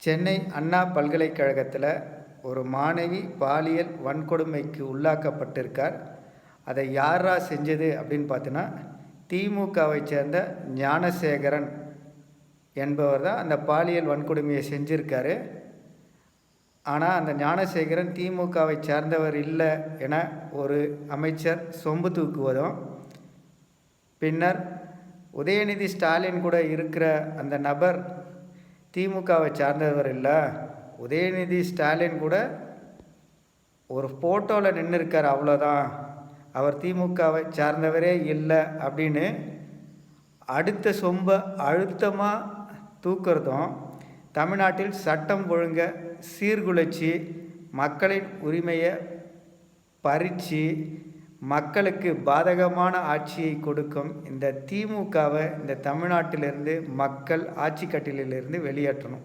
சென்னை அண்ணா பல்கலைக்கழகத்தில் ஒரு மாணவி பாலியல் வன்கொடுமைக்கு உள்ளாக்கப்பட்டிருக்கார். அதை யாரா செஞ்சது அப்படின்னு பார்த்தீங்கன்னா, திமுகவை சேர்ந்த ஞானசேகரன் என்பவர் தான் அந்த பாலியல் வன்கொடுமையை செஞ்சுருக்காரு. ஆனால் அந்த ஞானசேகரன் திமுகவை சேர்ந்தவர் இல்லை என ஒரு அமைச்சர் சொம்பு தூக்குவதும், பின்னர் உதயநிதி ஸ்டாலின் கூட இருக்கிற அந்த நபர் திமுகவை சார்ந்தவர் இல்லை, உதயநிதி ஸ்டாலின் கூட ஒரு ஃபோட்டோவில் நின்று இருக்கார், அவ்வளோதான், அவர் திமுகவை சார்ந்தவரே இல்லை அப்படின்னு அடுத்த சொம்பை அழுத்தமாக தூக்கிறதும், தமிழ்நாட்டில் சட்டம் ஒழுங்கை சீர்குலைச்சி மக்களின் உரிமையை பறித்து மக்களுக்கு பாதகமான ஆட்சியை கொடுக்கும் இந்த திமுகவை இந்த தமிழ்நாட்டிலிருந்து மக்கள் ஆட்சி கட்டிலிருந்து வெளியேற்றணும்.